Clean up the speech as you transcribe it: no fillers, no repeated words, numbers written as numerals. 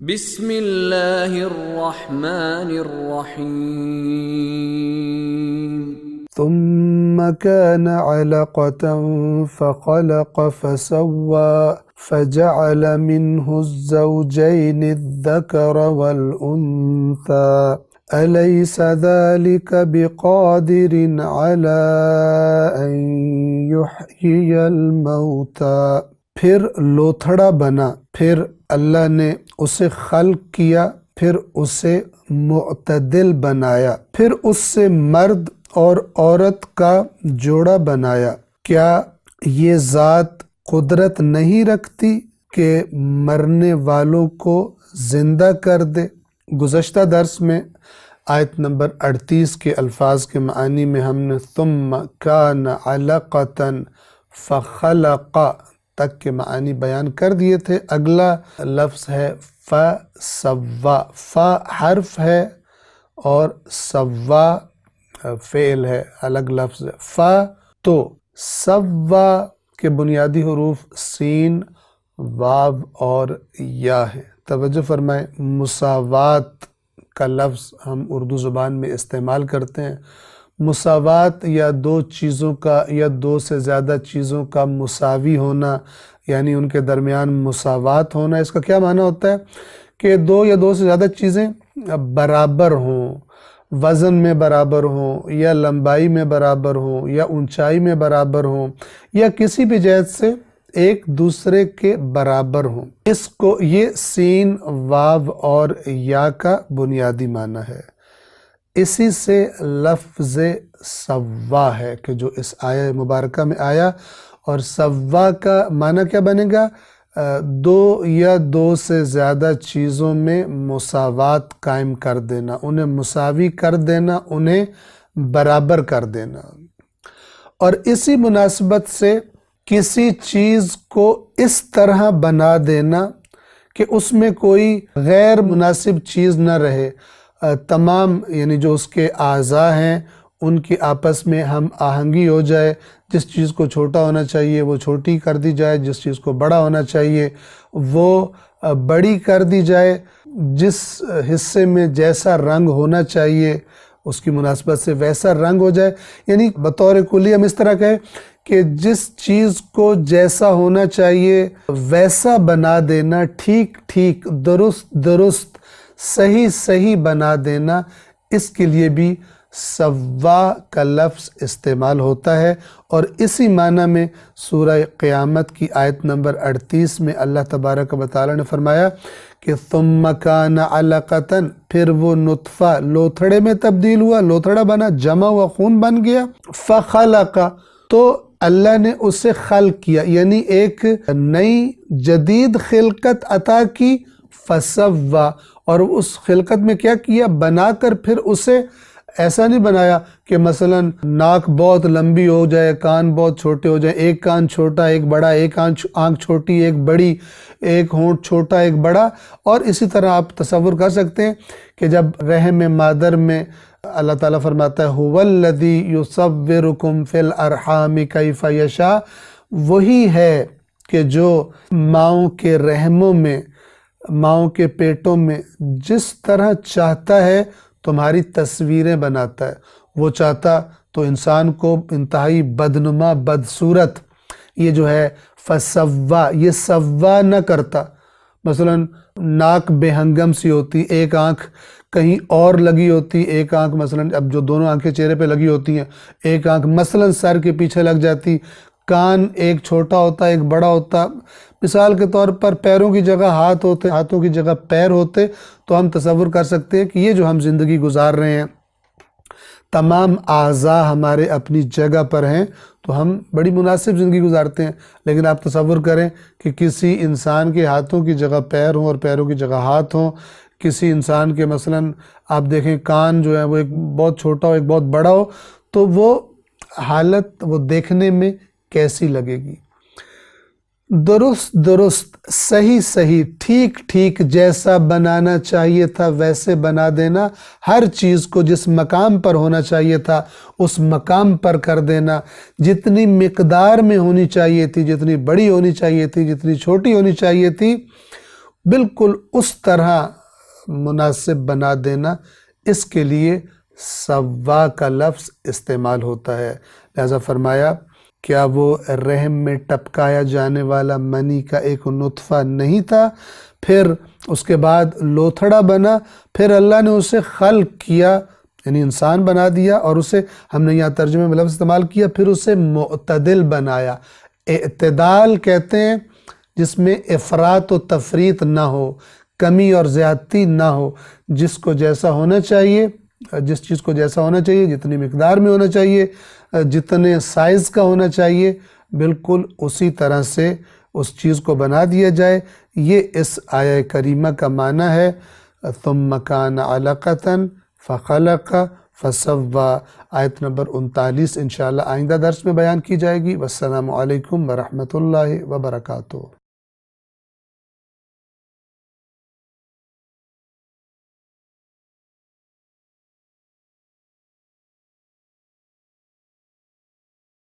بسم اللہ الرحمن الرحیم ثم كان علقة فخلق فسوى فجعل منه الزوجين الذكر والأنثى أليس ذلك بقادر على أن يحيي الموتى۔ پھر لوتھڑا بنا، پھر اللہ نے اسے خلق کیا، پھر اسے معتدل بنایا، پھر اس سے مرد اور عورت کا جوڑا بنایا۔ کیا یہ ذات قدرت نہیں رکھتی کہ مرنے والوں کو زندہ کر دے؟ گزشتہ درس میں آیت نمبر 38 کے الفاظ کے معنی میں ہم نے ثم کان علقۃ فخلق تک کے معنی بیان کر دیے تھے۔ اگلا لفظ ہے فسوا، فا حرف ہے اور سوا فعل ہے، الگ لفظ ہے۔ فا تو سوا کے بنیادی حروف سین، واو اور یا ہے۔ توجہ فرمائیں، مساوات کا لفظ ہم اردو زبان میں استعمال کرتے ہیں۔ مساوات یا دو چیزوں کا یا دو سے زیادہ چیزوں کا مساوی ہونا، یعنی ان کے درمیان مساوات ہونا۔ اس کا کیا معنی ہوتا ہے کہ دو یا دو سے زیادہ چیزیں برابر ہوں، وزن میں برابر ہوں، یا لمبائی میں برابر ہوں، یا اونچائی میں برابر ہوں، یا کسی بھی جہت سے ایک دوسرے کے برابر ہوں۔ اس کو یہ سین، واو اور یا کا بنیادی معنی ہے۔ اسی سے لفظ سوا ہے کہ جو اس آیہ مبارکہ میں آیا، اور سوا کا معنی کیا بنے گا؟ دو یا دو سے زیادہ چیزوں میں مساوات قائم کر دینا، انہیں مساوی کر دینا، انہیں برابر کر دینا۔ اور اسی مناسبت سے کسی چیز کو اس طرح بنا دینا کہ اس میں کوئی غیر مناسب چیز نہ رہے، تمام یعنی جو اس کے اعضاء ہیں ان کی آپس میں ہم آہنگی ہو جائے، جس چیز کو چھوٹا ہونا چاہیے وہ چھوٹی کر دی جائے، جس چیز کو بڑا ہونا چاہیے وہ بڑی کر دی جائے، جس حصے میں جیسا رنگ ہونا چاہیے اس کی مناسبت سے ویسا رنگ ہو جائے۔ یعنی بطور کلی ہم اس طرح کہیں کہ جس چیز کو جیسا ہونا چاہیے ویسا بنا دینا، ٹھیک ٹھیک، درست درست، صحیح صحیح بنا دینا، اس کے لیے بھی سوا کا لفظ استعمال ہوتا ہے۔ اور اسی معنی میں سورہ قیامت کی آیت نمبر 38 میں اللہ تبارک و تعالی نے فرمایا کہ ثم کان علقۃ، پھر وہ نطفہ لوتھڑے میں تبدیل ہوا، لوتھڑا بنا، جمع ہوا، خون بن گیا، فخلق، تو اللہ نے اسے خلق کیا، یعنی ایک نئی جدید خلقت عطا کی، فسوا، اور اس خلقت میں کیا کیا؟ بنا کر پھر اسے ایسا نہیں بنایا کہ مثلا ناک بہت لمبی ہو جائے، کان بہت چھوٹے ہو جائیں، ایک کان چھوٹا ایک بڑا، ایک آنکھ چھوٹی ایک بڑی، ایک ہونٹ چھوٹا ایک بڑا۔ اور اسی طرح آپ تصور کر سکتے ہیں کہ جب رحم مادر میں اللہ تعالیٰ فرماتا ہے هُوَ الَّذِي يُصَوِّرُكُمْ فِي الْأَرْحَامِ كَيْفَ يَشَاءُ، وہی ہے کہ جو ماؤں کے رحموں میں، ماؤں کے پیٹوں میں جس طرح چاہتا ہے تمہاری تصویریں بناتا ہے۔ وہ چاہتا تو انسان کو انتہائی بدنما، بدصورت، یہ جو ہے فسوا، یہ سوا نہ کرتا۔ مثلا ناک بے ہنگم سی ہوتی، ایک آنکھ کہیں اور لگی ہوتی، ایک آنکھ مثلا اب جو دونوں آنکھیں چہرے پہ لگی ہوتی ہیں، ایک آنکھ مثلا سر کے پیچھے لگ جاتی، کان ایک چھوٹا ہوتا ایک بڑا ہوتا، مثال کے طور پر پیروں کی جگہ ہاتھ ہوتے، ہاتھوں کی جگہ پیر ہوتے، تو ہم تصور کر سکتے ہیں کہ یہ جو ہم زندگی گزار رہے ہیں، تمام اعضاء ہمارے اپنی جگہ پر ہیں تو ہم بڑی مناسب زندگی گزارتے ہیں۔ لیکن آپ تصور کریں کہ کسی انسان کے ہاتھوں کی جگہ پیر ہوں اور پیروں کی جگہ ہاتھ ہوں، کسی انسان کے مثلا آپ دیکھیں کان جو ہے وہ ایک بہت چھوٹا ہو ایک بہت بڑا ہو، تو وہ حالت وہ دیکھنے میں کیسی لگے گی؟ درست درست، صحیح صحیح، ٹھیک ٹھیک، جیسا بنانا چاہیے تھا ویسے بنا دینا، ہر چیز کو جس مقام پر ہونا چاہیے تھا اس مقام پر کر دینا، جتنی مقدار میں ہونی چاہیے تھی، جتنی بڑی ہونی چاہیے تھی، جتنی چھوٹی ہونی چاہیے تھی، بالکل اس طرح مناسب بنا دینا، اس کے لیے سوا کا لفظ استعمال ہوتا ہے۔ لہذا فرمایا کیا وہ رحم میں ٹپکایا جانے والا منی کا ایک نطفہ نہیں تھا، پھر اس کے بعد لوتھڑا بنا، پھر اللہ نے اسے خلق کیا یعنی انسان بنا دیا، اور اسے ہم نے یہاں ترجمے میں لفظ استعمال کیا، پھر اسے معتدل بنایا۔ اعتدال کہتے ہیں جس میں افراط و تفریط نہ ہو، کمی اور زیادتی نہ ہو، جس کو جیسا ہونا چاہیے، جس چیز کو جیسا ہونا چاہیے، جتنی مقدار میں ہونا چاہیے، جتنے سائز کا ہونا چاہیے، بالکل اسی طرح سے اس چیز کو بنا دیا جائے۔ یہ اس آیہ کریمہ کا معنی ہے ثم کان علقۃ فخلق فسوی۔ آیت نمبر 39 انشاءاللہ آئندہ درس میں بیان کی جائے گی۔ والسلام علیکم ورحمۃ اللہ وبرکاتہ۔